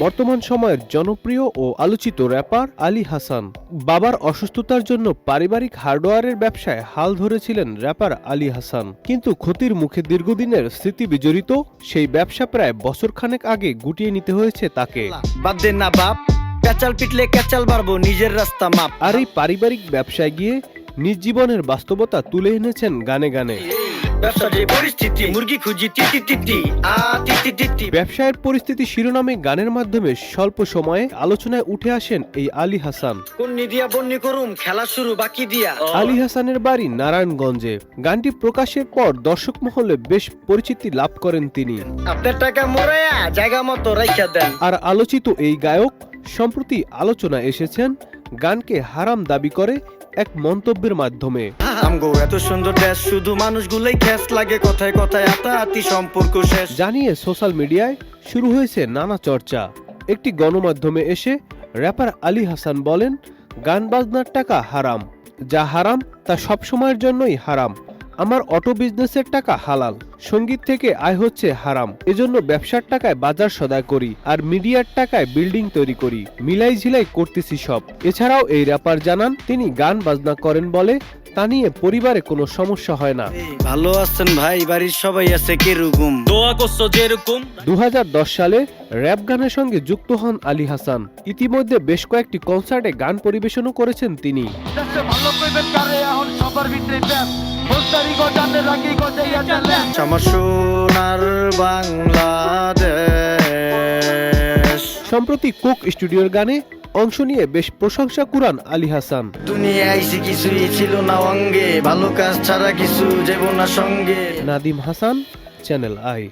বর্তমান সময়ের জনপ্রিয় ও আলোচিত র্যাপার আলী হাসান। বাবার অসুস্থতার জন্য পারিবারিক হার্ডওয়্যারের ব্যবসায় হাল ধরেছিলেন র্যাপার আলী হাসান, কিন্তু ক্ষতির মুখে দীর্ঘদিনের স্মৃতি বিজড়িত সেই ব্যবসা প্রায় বছরখানেক আগে গুটিয়ে নিতে হয়েছে তাকে। বাদ দেন না বাপ, ক্যাচাল পিটলে ক্যাচাল বাড়বো, নিজের রাস্তা মাপ। আর এই পারিবারিক ব্যবসায় গিয়ে নিজ জীবনের বাস্তবতা তুলে এনেছেন গানে গানে। পরিস্থিতি মুরগি খুঁজি তিতি তিতি তিতি তিতি। ব্যবসায়ের পরিস্থিতি শিরোনামে গানের মাধ্যমে স্বল্প সময়ে আলোচনায় উঠে আসেন এই আলী হাসান। কন্নি দিয়া বন্নি করুম, খেলা শুরু বাকি দিয়া। আলী হাসানের বাড়ি নারায়ণগঞ্জে। গানটি প্রকাশের পর দর্শক মহলে বেশ পরিচিতি লাভ করেন তিনি। আপনার টাকা মোরায়া জায়গা মতো রাইখা দেন। আর আলোচিত এই গায়ক সম্প্রতি আলোচনা এসেছেন গানকে হারাম দাবি করে এক মন্তব্যের মাধ্যমে। আমগো এত সুন্দর দেশ, শুধু মানুষগুলোই খ্যাস লাগে, কথায় কথায় আতাআতি সম্পর্ক শেষ। জানিয়ে সোশ্যাল মিডিয়ায় শুরু হয়েছে নানা চর্চা। একটি গণমাধ্যমে এসে র্যাপার আলী হাসান বলেন, গান বাজনার টাকা হারাম, যা হারাম তা সবসময়ের জন্যই হারাম। আমার অটো বিজনেসের টাকা হালাল, সঙ্গীত থেকে আয় হচ্ছে হারাম, এজন্য ব্যবসার টাকায় বাজার সদাই করি আর মিডিয়ার টাকায় বিল্ডিং তৈরি করি, মিলাই ঝিলাই করতেছি সব। এছাড়াও এই র্যাপার জানান, তিনি গান বাজনা করেন বলে তা নিয়ে পরিবারে কোনো সমস্যা হয় না। ভালো আছেন ভাই, বাড়ির সবাই আছে কিরকম, দোয়া করছো যেরকম। 2010 সালে র্যাপ গানের সঙ্গে যুক্ত হন আলী হাসান। ইতিমধ্যে বেশ কয়েকটি কনসার্টে গান পরিবেশনও করেছেন তিনি। আমার সোনার বাংলাদেশ। সম্প্রতি কোক স্টুডিওর গানে অংশ নিয়ে বেশ প্রশংসা কুড়ান আলী হাসান। দুনিয়ায় আইসি কিছুই ছিল না অঙ্গে, ভালো কাজ ছাড়া কিছু যাব না সঙ্গে। Nadim Hasan, channel I.